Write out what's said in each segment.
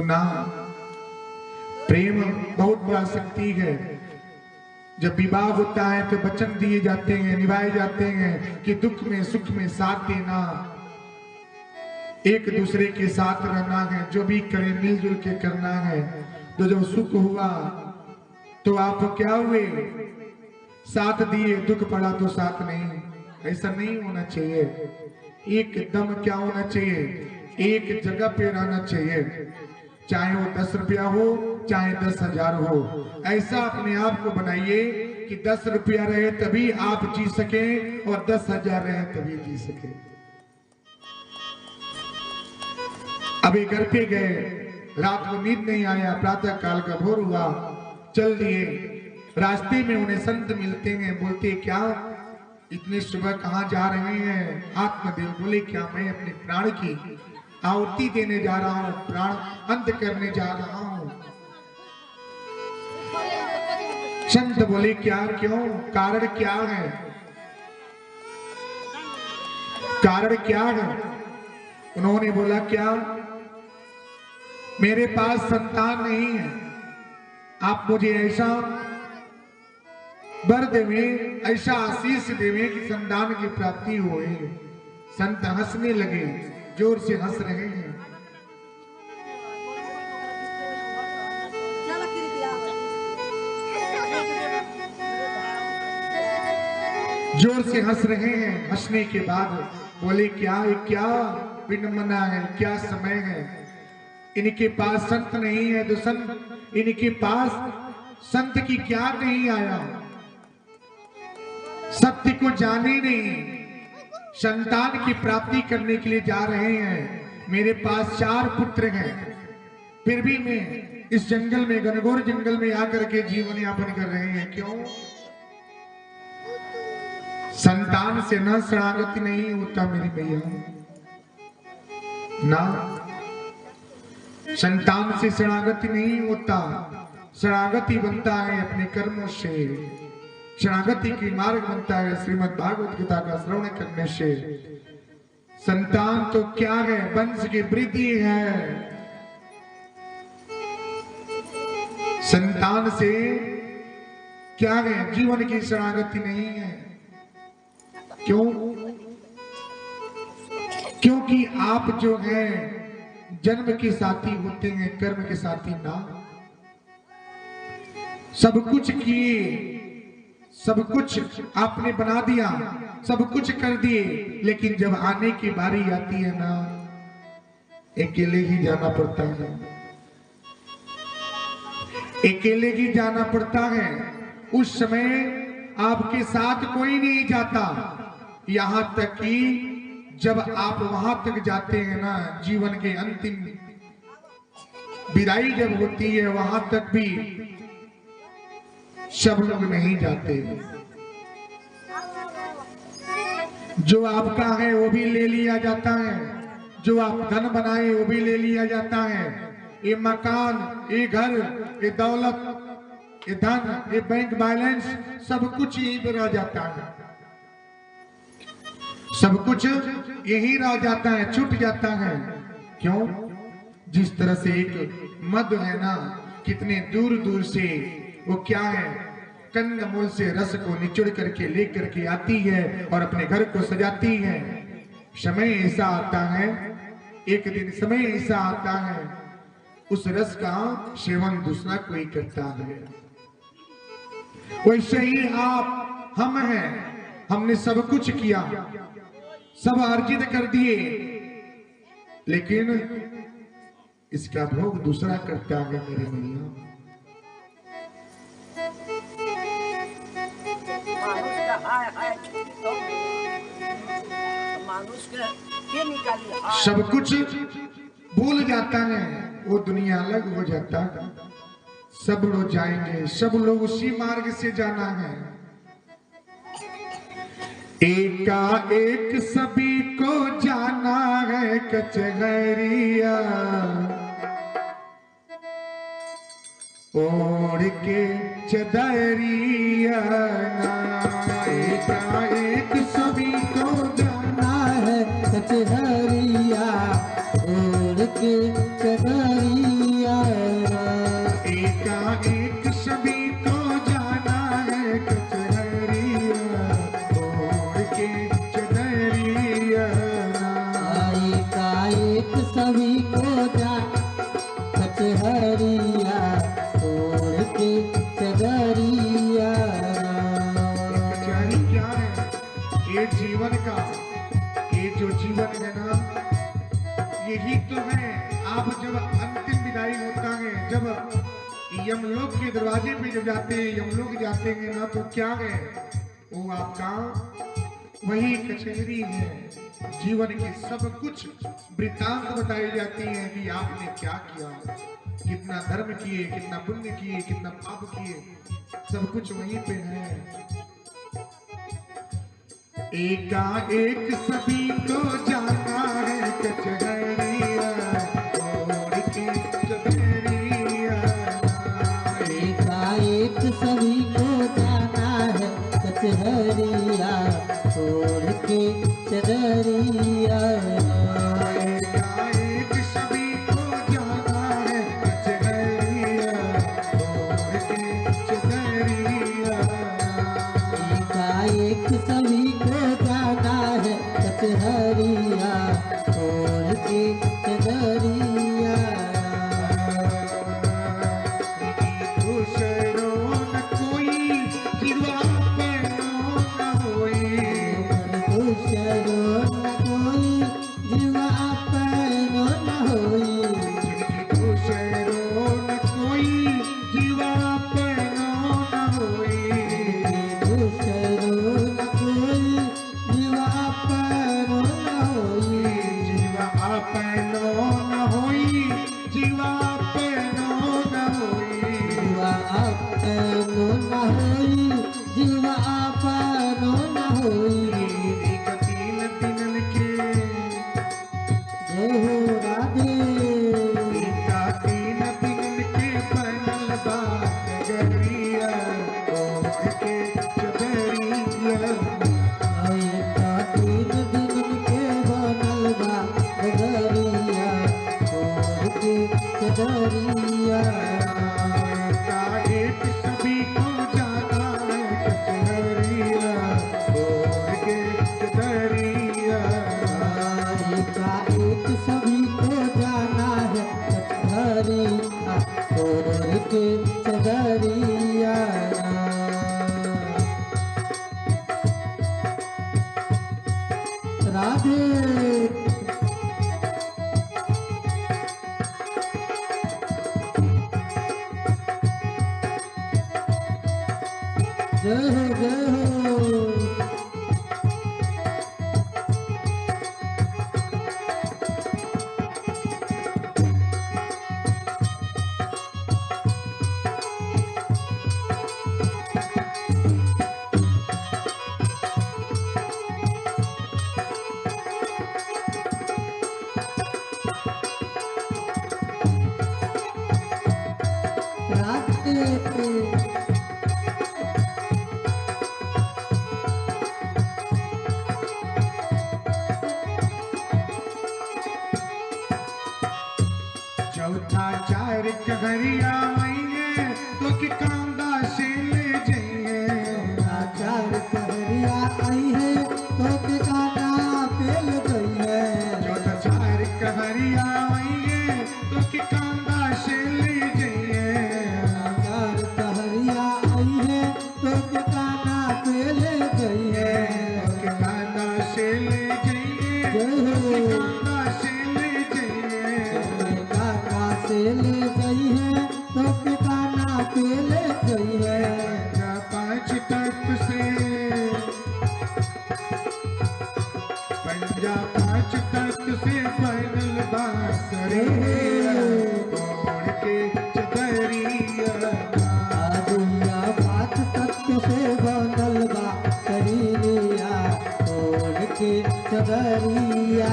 तो ना, प्रेम बहुत बड़ा शक्ति है। जब विवाह होता है तो वचन दिए जाते हैं, निभाए जाते हैं कि दुख में सुख में साथ देना, एक दूसरे के साथ रहना है, जो भी करे मिलजुल के करना है। तो जब सुख हुआ तो आप क्या हुए, साथ दिए, दुख पड़ा तो साथ नहीं। ऐसा नहीं होना चाहिए। एकदम क्या होना चाहिए, एक जगह पे रहना चाहिए, चाहे वो 10 रुपया हो चाहे 10,000 हो। ऐसा अपने आप को बनाइए कि 10 रुपया रहे तभी आप जी सके और 10,000 रहे तभी जी सके। अभी घर पे गए, रात को नींद नहीं आया, प्रातः काल का भोर हुआ, चल दिए। रास्ते में उन्हें संत मिलते हैं, बोलते क्या इतने सुबह कहाँ जा रहे हैं आत्मदेव? बोले क्या, मैं अपने प्राण की आहुति देने जा रहा हूँ, प्राण अंत करने जा रहा हूँ। संत बोले क्या, क्यों, कारण क्या है, कारण क्या है? उन्होंने बोला क्या, मेरे पास संतान नहीं है, आप मुझे ऐसा वर देवे, ऐसा आशीष देवे कि संतान की प्राप्ति होए। संत हंसने लगे, जोर से हंस रहे हैं। जोर से हंस रहे हैं। हंसने के बाद बोले क्या, क्या विडंबना है, क्या समय है, इनके पास संत नहीं है तो संत, इनके पास संत की क्या नहीं आया, सत्य को जाने नहीं, संतान की प्राप्ति करने के लिए जा रहे हैं। मेरे पास 4 पुत्र हैं, फिर भी मैं इस जंगल में, घनघोर जंगल में आकर के जीवन यापन कर रहे हैं। क्यों? संतान से न शरणागति नहीं होता मेरी भैया, ना संतान से शरणागति नहीं होता। शरणागति बनता है अपने कर्मों से, शरणागति की मार्ग बनता है श्रीमद् भागवत गीता का श्रवण करने से। संतान तो क्या है, वंश की वृद्धि है। संतान से क्या है, जीवन की शरणागति नहीं है। क्यों? क्योंकि आप जो है जन्म के साथी होते हैं, कर्म के साथी ना। सब कुछ किए, सब कुछ आपने बना दिया, सब कुछ कर दिए, लेकिन जब आने की बारी आती है ना, अकेले ही जाना पड़ता है, अकेले ही जाना पड़ता है। उस समय आपके साथ कोई नहीं जाता। यहां तक कि जब आप वहां तक जाते हैं ना, जीवन के अंतिम विदाई जब होती है, वहां तक भी सब लोग नहीं जाते। जो आपका है वो भी ले लिया जाता है, जो आप धन बनाए वो भी ले लिया जाता है। ये मकान, ये घर, ये दौलत, ये धन, ये बैंक बैलेंस, सब कुछ यहीं पर रह जाता है, सब कुछ यही रह जाता है, छूट जाता है। क्यों? जिस तरह से एक मधु है ना, कितने दूर दूर से वो क्या है, कंदमूल से रस को निचोड़ करके लेकर के आती है और अपने घर को सजाती है। समय ऐसा आता है, एक दिन समय ऐसा आता है, उस रस का सेवन दूसरा कोई करता है। वैसे ही आप, हम हैं, हमने सब कुछ किया, सब अर्जित कर दिए, लेकिन इसका भोग दूसरा करता है मेरे भैया। सब कुछ भूल जाता है, वो दुनिया अलग हो जाता है। सब लोग जाएंगे, सब लोग उसी मार्ग से जाना है। एकाएक सभी को जाना है कचहरिया, ओढ़ के चदरिया। एकाएक सभी को जाना है कचहरिया, ओढ़ के चदरिया। सभी को जान कचहरिया छोड़ के चदरिया। कचहरी क्या है? ये जीवन का, ये जो जीवन है ना, यही तो है। आप जब अंतिम विदाई होता है, जब यमलोक के दरवाजे पे जब जाते हैं, यमलोक जाते हैं ना, तो क्या है वो आपका वही कचहरी है। जीवन के सब कुछ वृत्तांत बताई जाती हैं कि आपने क्या किया, कितना धर्म किए, कितना पुण्य किए, कितना पाप किए, सब कुछ वहीं पे है। एकाएक सभी को जाना है कचहरिया छोड़ के चदरिया। एकाएक सभी को जाना है कचहरिया छोड़ के चदरिया। एकाएक सभी को जाना है कचहरिया छोड़ के चदरिया। एकाएक सभी को जाना है कचहरिया छोड़ के चदरिया। दूसरों न कोई जीवा पैनो न होई। दूसरों न कोई जीवा पैनो न होई। दूसरों न कोई जीवा पैनो न होई। दूसरों न कोई जीवा पैनो न होई। जीवा पैनो न होई, जीवा पैनो न होई। जीवा पैनो न होई। जीवा पैनो न होई। तीन दिनन के जय हो राधे। तीन दिनन के बनल बा नगरिया छोड़ के चदरिया। तीन दिन के बनल बा नगरिया छोड़ के चदरिया। एकाएक सभी को जाना है कचहरिया छोड़ के चदरिया। एकाएक सभी को जाना है कचहरिया छोड़ के चदरिया। राधे। जय हो जय हो। राधे। चौथा चार कहरिया आइए तो कि कांदा से ले जाइए। चार कहरिया आई है तो ठिकाना पेल गई है। चौथा चार कहरिया आइए तो कि कांदा से ले जाइए। चार कहरिया आई है तो ठिकाना पेल गई है। कि कांदा से ले जाइए, जय हो। कि कांदा से ले जाइए। काका से ले गई है तो ठिकाना पेल गई है। पांच तत्व से पंजा पांच तत्व से बनल बांसुरी छोड़ के चदरिया। दुनिया बात तत्व से बनल बा शरीरिया छोड़ के चदरिया।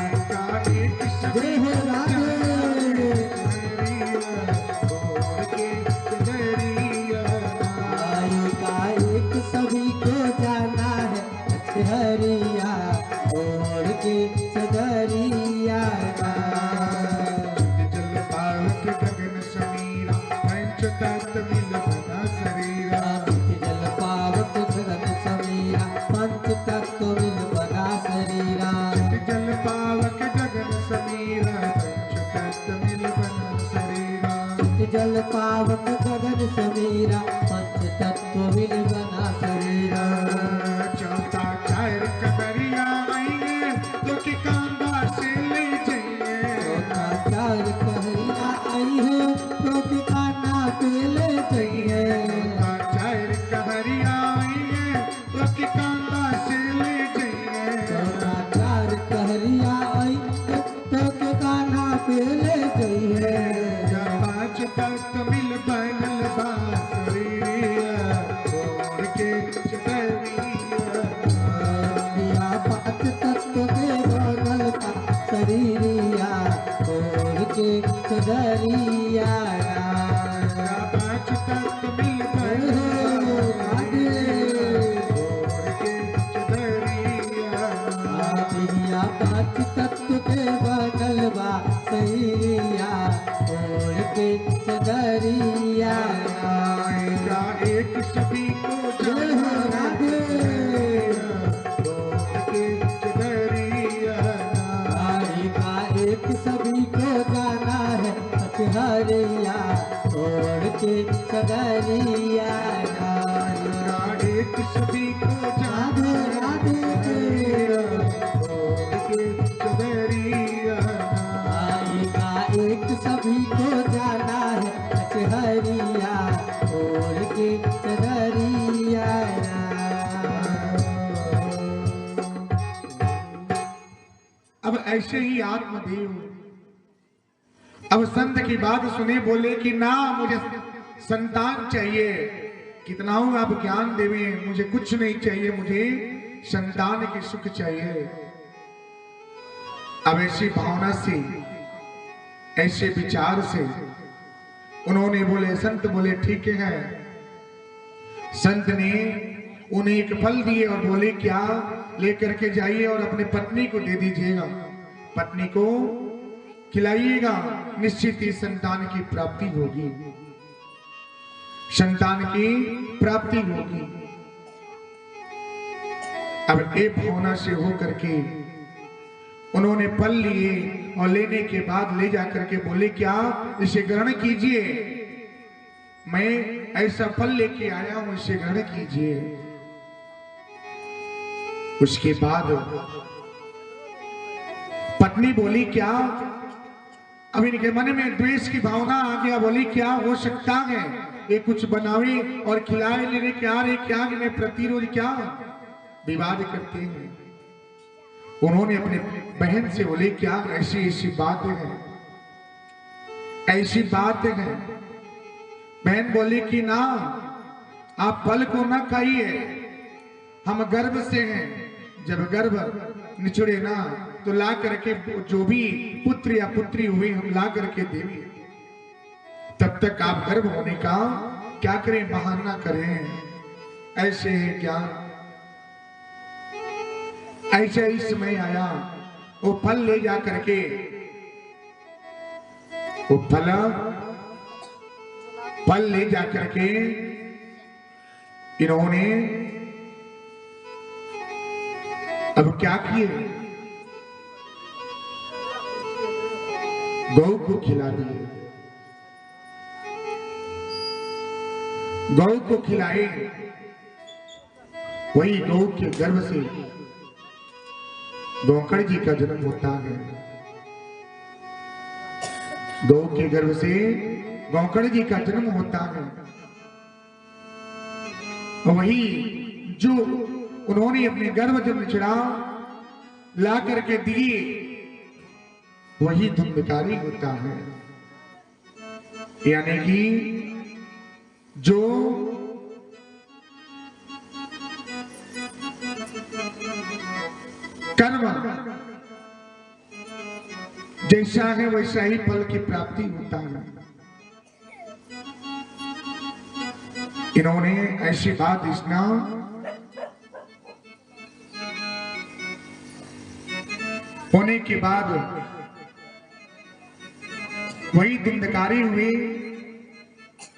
एकाएक सभी जय हो राधे। छोड़ के चदरिया। एकाएक सभी को जाना है कचहरिया छोड़ के चदरिया। जल पावक गगन समीरा पंच तत्व मिल बना शरीरा। जल पावक गगन समीरा पंच तत्व मिल बना शरीर। जल पावक गगन समीरा पंच तत्व मिल बना शरीरा चौथा चार कबरिया आइए तो कि कांदा से ले जाइए चार कहरिया आई है तो कि काना पे ले जाइए चार कबरिया आइए तो कि कांदा से ले जाइए चार कहरिया आई तो कि काना पे ले जाइए पांच तत्व मिल बनल बासुरिया छोड़ के चतरिया पांच तत्व के बनल का शरीरिया छोड़ के चदरिया पांच तत्व मिल बनल छोड़ के चतरिया पांच तत्व के बनल बा शरीरिया छोड़ के चदरिया आएगा एक सभी को जहाँ छोड़ के चतरिया आएगा एक सभी को जाना है कचहरिया छोड़ के चदरिया एक सभी को राधे राधे छोड़ के चतरिया आएगा एक सभी को जाना है कचहरिया छोड़ के चदरिया अब ऐसे ही आत्मदेव अब संत की बात सुने बोले कि ना मुझे संतान चाहिए कितना हूं आप ज्ञान देवे मुझे कुछ नहीं चाहिए मुझे संतान के सुख चाहिए। अब ऐसी भावना से ऐसे विचार से उन्होंने बोले संत बोले ठीक है। संत ने उन्हें एक फल दिए और बोले क्या लेकर के जाइए और अपने पत्नी को दे दीजिएगा पत्नी को खिलाइएगा निश्चित ही संतान की प्राप्ति होगी संतान की प्राप्ति होगी। अब एक भावना से हो करके उन्होंने फल लिए और लेने के बाद ले जाकर के बोले क्या इसे ग्रहण कीजिए मैं ऐसा फल लेके आया हूं इसे ग्रहण कीजिए। उसके बाद पत्नी बोली क्या अब इनके मन में द्वेष की भावना आ गया बोली क्या हो सकता है ये कुछ बनावे और खिलाए लेने क्या रे क्या में प्रतिरोध क्या विवाद करते हैं। उन्होंने अपने बहन से बोले क्या ऐसी ऐसी बातें हैं ऐसी बातें हैं। बहन बोली कि ना आप फल को ना खाइए हम गर्भ से हैं जब गर्भ निचुड़े ना तो ला करके जो भी पुत्र या पुत्री हुई हम ला करके देवी तब तक आप गर्भ होने का क्या करें बहाना करें ऐसे है क्या ऐसा ही समय आया वो फल ले जा करके वो फल ले जा करके इन्होंने अब क्या किए गौ को खिला दिए गौ को खिलाए वही गौ के गर्भ से गौकर्ण जी का जन्म होता है। गौ के गर्भ से गौकर्ण जी का जन्म होता है। वही जो उन्होंने अपने गर्भ जब निचड़ा ला करके दिए वही धुंधकारी होता है। यानी कि जो कर्म जैसा है वैसा ही फल की प्राप्ति होता है। इन्होंने ऐसी बात इसना होने के बाद वही धुंधकारी हुए।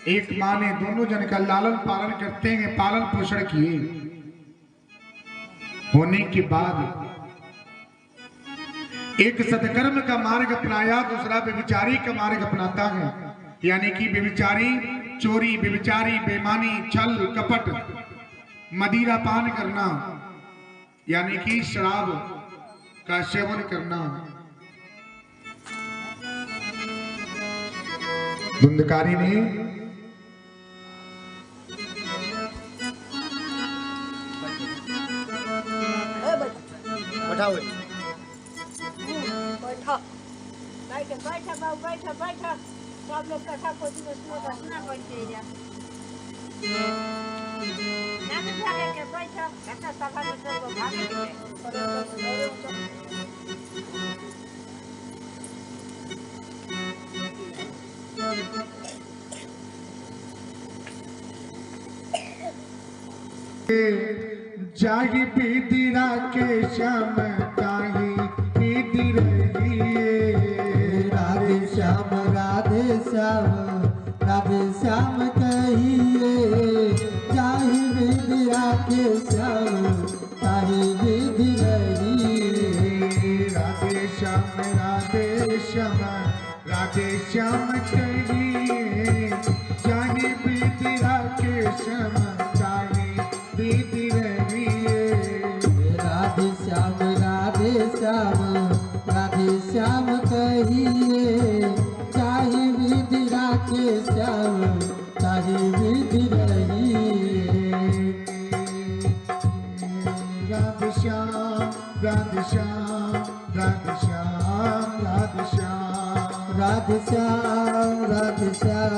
एक मां ने दोनों जन का लालन पालन करते हैं पालन पोषण किए होने के बाद एक सत्कर्म का मार्ग अपनाया दूसरा व्यभिचारी का मार्ग अपनाता है। यानी कि व्यभिचारी, चोरी, व्यभिचारी, बेईमानी, छल, कपट, मदिरा पान करना, यानी कि शराब का सेवन करना। धुंधकारी ने बैठा बैठा बाबू बैठा बैठा सब लोग कथा खोजी में सुनना पड़ते हैं बैठा कथा सभा में सब जाही पीतिरा के श्याम ताही पीति रही, राधे श्याम राधे श्याम राधे श्याम कहिए, जाहि विद्या के श्याम ताहि विधि रही। राधे श्याम राधे श्याम राधे श्याम कहिए, जाही पीतिरा के श्याम ताही पीति रही। राधे श्याम राधे श्याम राधे श्याम कहिए, चाहे विधि राखे श्याम ताहि विधि रही। राधे श्याम राधे श्याम राधे श्याम राधे श्याम राधे श्याम राधे श्याम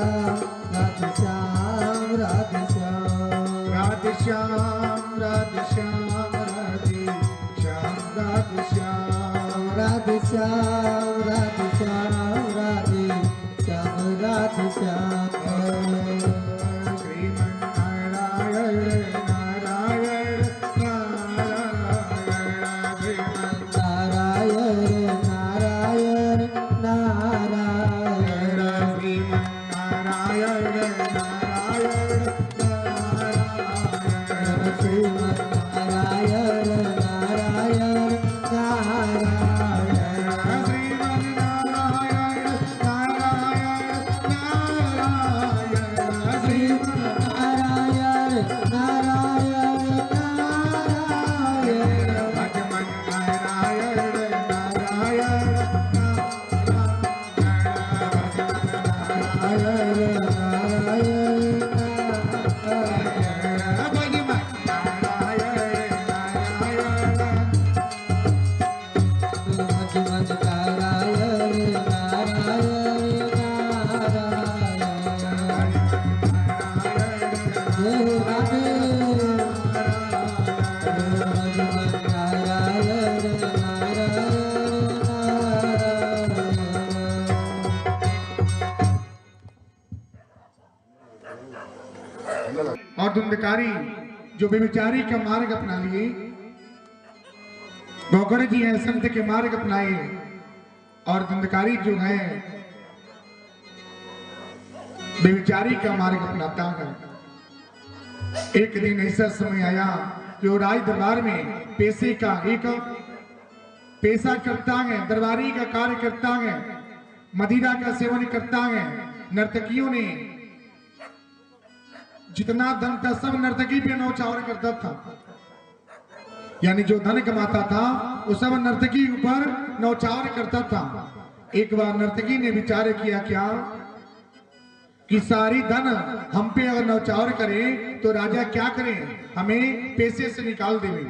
राधे श्याम राधे श्याम राधे श्याम राधे श्याम राधे श्याम राधे श्याम राधे श्याम राधे श्याम राधे श्याम राधे श्याम। श्रीमन्नारायण नारायण नारायण नारायण नारायण नारायण श्रीमन्नारायण नारायण नारायण श्रीमन्नारायण नारायण नारायण श्रीमन्नारायण नारायण श्रीमन्नारायण नारायण नारायण भगवन्नारायण नारायण और धुंधकारी जो व्यभिचारी का मार्ग अपना लिए, गौकर्ण जी हैं संत के मार्ग अपनाए, और धुंधकारी जो है व्यभिचारी का मार्ग अपनाता है। एक दिन ऐसा समय आया कि वो राज दरबार में पेशे का एक पेशा करता है, दरबारी का कार्य करता है, मदिरा का सेवन करता है। नर्तकियों ने जितना धन था सब नर्तकी पे नौचावर करता था, यानी जो धन कमाता था वो सब नर्तकी ऊपर नौचावर करता था। एक बार नर्तकी ने विचार किया क्या कि सारी धन हम पे अगर नौचावर करे तो राजा क्या करे, हमें पैसे से निकाल देवे।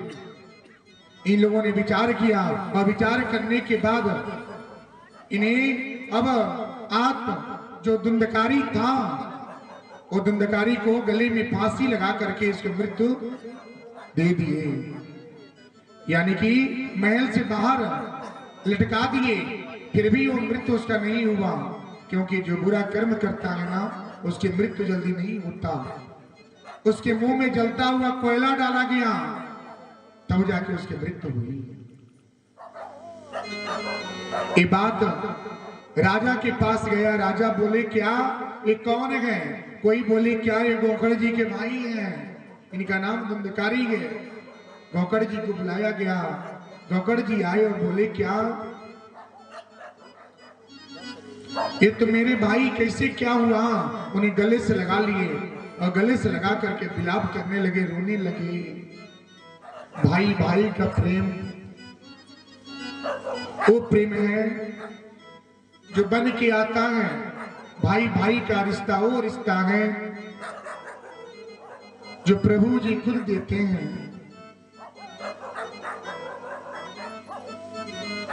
इन लोगों ने विचार किया और विचार करने के बाद इन्हें अब आत्म जो धुंधकारी था वो धुंधकारी को गले में फांसी लगा करके इसको मृत्यु दे दिए, यानी कि महल से बाहर लटका दिए। फिर भी वो मृत्यु उसका नहीं हुआ, क्योंकि जो बुरा कर्म करता है ना उसकी मृत्यु जल्दी नहीं होता। उसके मुंह में जलता हुआ कोयला डाला गया तब जाके उसकी मृत्यु हुई। ये बात राजा के पास गया। राजा बोले क्या ये कौन है? कोई बोले क्या ये गौकर्ण जी के भाई हैं, इनका नाम धुंधकारी है। गौकर्ण जी को बुलाया गया। गौकर्ण जी आए और बोले क्या ये तो मेरे भाई कैसे क्या हुआ। उन्हें गले से लगा लिए और गले से लगा करके विलाप करने लगे, रोने लगे। भाई भाई का प्रेम वो प्रेम है जो बन के आता है। भाई भाई का रिश्ता वो रिश्ता है जो प्रभु जी खुद देते हैं।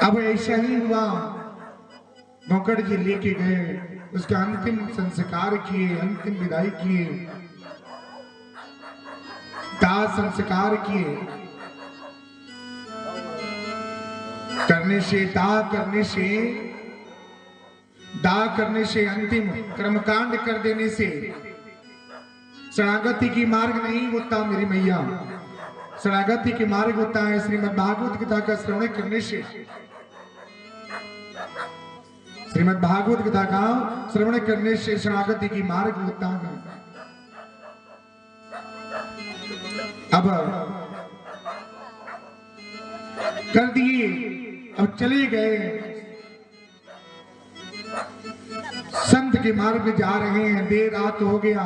अब ऐसा ही हुआ, नौकर जी लेके गए, उसका अंतिम संस्कार किए, अंतिम विदाई किए, दाह संस्कार किए। करने से दाह करने से अंतिम कर्मकांड कर देने से शरणागति की मार्ग नहीं होता मेरी मैया। शरणागति की मार्ग होता है श्रीमद् भागवत गीता का श्रवण करने से। श्रीमद् भागवत गीता का श्रवण करने से शरणागति की मार्ग होता है। अब कर दिए, अब चले गए, संत के मार्ग में जा रहे हैं। देर रात हो गया,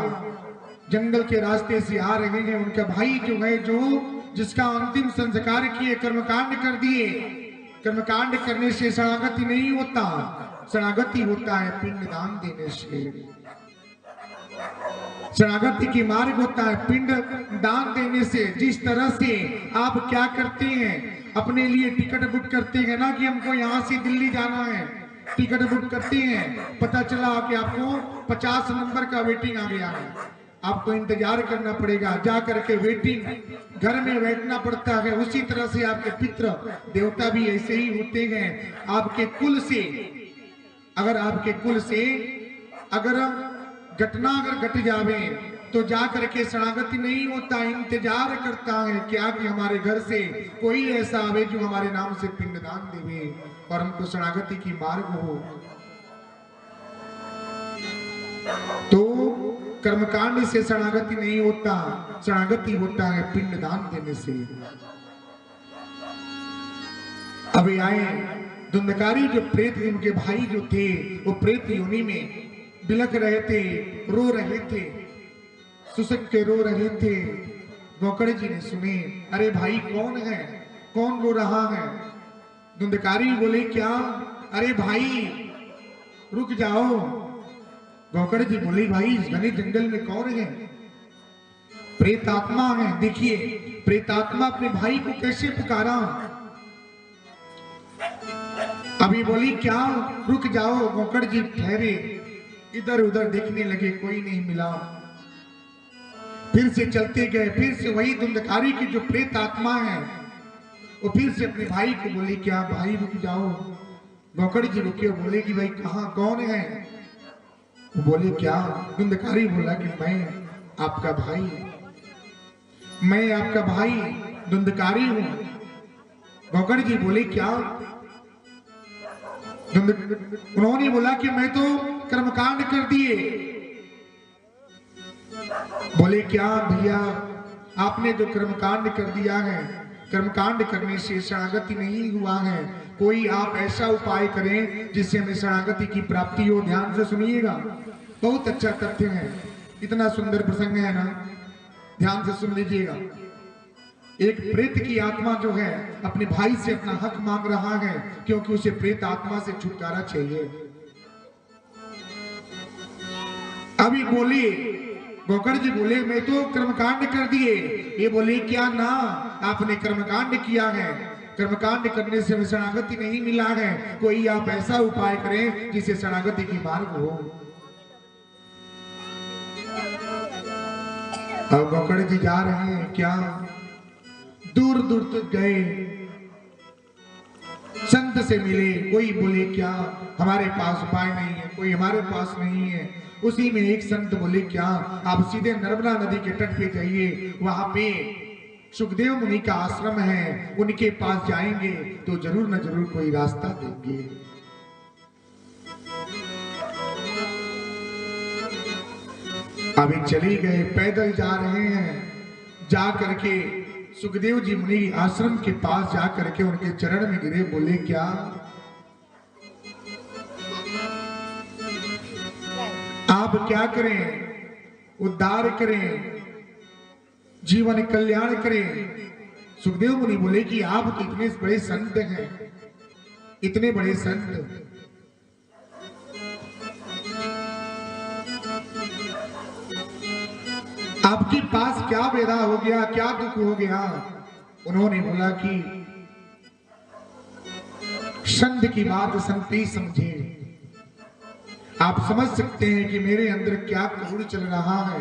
जंगल के रास्ते से आ रहे हैं। उनका भाई जो है, जो जिसका अंतिम संस्कार किए, कर्मकांड कर दिए। कर्मकांड करने से शरणागति नहीं होता, शरणागति होता है पिंडदान देने से। शरणागति की मार्ग होता है पिंड दान देने से। जिस तरह से आप क्या करते हैं, अपने लिए टिकट बुक करते हैं ना कि हमको यहाँ से दिल्ली जाना है, टिकट बुक करते हैं, पता चला कि आपको 50 नंबर का वेटिंग आ गया है, आपको इंतजार करना पड़ेगा, जा करके वेटिंग घर में बैठना पड़ता है। उसी तरह से आपके पितृ देवता भी ऐसे ही होते हैं। आपके कुल से अगर घटना अगर घट जावे तो जा करके शरणागति नहीं होता, इंतजार करता है क्या कि हमारे घर से कोई ऐसा आवे जो हमारे नाम से पिंडदान देवे और हमको शरणागति की मार्ग हो। तो कर्मकांड से शरणागति नहीं होता, शरणागति होता है पिंडदान देने से। अभी आए धुंधकारी जो प्रेत, उनके भाई जो थे वो प्रेत योनि में बिलख रहे थे, रो रहे थे, सुसक के रो रहे थे। गोकड़ जी ने सुने, अरे भाई कौन है, कौन रो रहा है? धुंधकारी बोले क्या? अरे भाई रुक जाओ। गोकड़ जी बोले भाई इस घने जंगल में कौन है? प्रेत आत्मा है। देखिए प्रेत आत्मा अपने भाई को कैसे पुकारा। अभी बोली क्या? रुक जाओ। गोकड़ जी ठहरे, इधर उधर देखने लगे, कोई नहीं मिला। फिर से चलते गए, फिर से वही धुंधकारी की जो प्रेत आत्मा है वो फिर से अपने भाई को बोले क्या? भाई रुक जाओ। गोकड़ जी रुके, बोले कि भाई कहाँ, कौन है? वो बोले क्या? धुंधकारी बोला कि मैं आपका भाई धुंधकारी हूं। गोकड़ जी बोले क्या? उन्होंने बोला कि मैं तो कर्मकांड कर दिए। बोले क्या भैया, आपने जो कर्मकांड कर दिया है, कर्मकांड करने से शरणागति नहीं हुआ है, कोई आप ऐसा उपाय करें जिससे हमें शरणागति की प्राप्ति हो। ध्यान से सुनिएगा, बहुत अच्छा तथ्य है, इतना सुंदर प्रसंग है ना, ध्यान से सुन लीजिएगा। एक प्रेत की आत्मा जो है अपने भाई से अपना हक मांग रहा है, क्योंकि उसे प्रेत आत्मा से छुटकारा चाहिए। अभी बोले गोकड़ जी बोले मैं तो कर्मकांड कर दिए। ये बोले क्या? ना, आपने कर्मकांड किया है, कर्मकांड करने से शरणागति नहीं मिला है, कोई आप ऐसा उपाय करें जिससे शरणागति की मार्ग हो। अब गोकड़ जी जा रहे हैं, क्या दूर दूर तक गए, संत से मिले, कोई बोले क्या हमारे पास उपाय नहीं है, कोई हमारे पास नहीं है। उसी में एक संत बोले क्या आप सीधे नर्मदा नदी के तट पे जाइए, वहां पे सुखदेव मुनि का आश्रम है, उनके पास जाएंगे तो जरूर न जरूर कोई रास्ता देंगे। अभी चली गए, पैदल जा रहे हैं, जा करके सुखदेव जी मुनि आश्रम के पास जा करके उनके चरण में गिरे, बोले क्या आप क्या करें, उद्धार करें, जीवन कल्याण करें। सुखदेव मुनि बोले कि आप तो इतने बड़े संत हैं, इतने बड़े संत, आपके पास क्या वेदा हो गया, क्या दुख हो गया? उन्होंने बोला कि संत की बात संत समझे। आप समझ सकते हैं कि मेरे अंदर क्या क्रोध चल रहा है,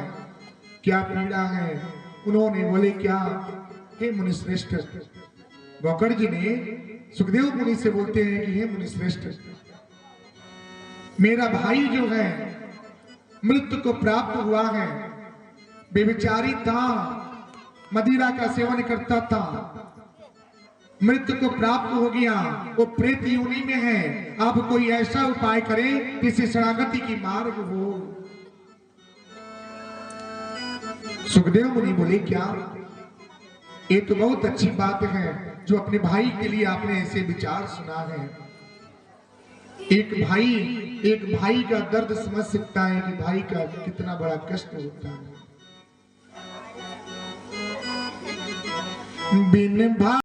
क्या पीड़ा है। उन्होंने बोले क्या? हे मुनि श्रेष्ठ, गौकर्ण जी ने सुखदेव मुनि से बोलते हैं कि हे मुनि श्रेष्ठ, मेरा भाई जो है मृत्यु को प्राप्त हुआ है, बेविचारी था, मदिरा का सेवन करता था, मृत्यु को प्राप्त हो गया, वो प्रेत योनि में है। आप कोई ऐसा उपाय करें जिससे शरणागति की मार्ग हो। सुखदेव मुनि बोले क्या? ये तो बहुत अच्छी बात है जो अपने भाई के लिए आपने ऐसे विचार सुना है। एक भाई का दर्द समझ सकता है कि भाई का कितना बड़ा कष्ट होता है। बिन भाई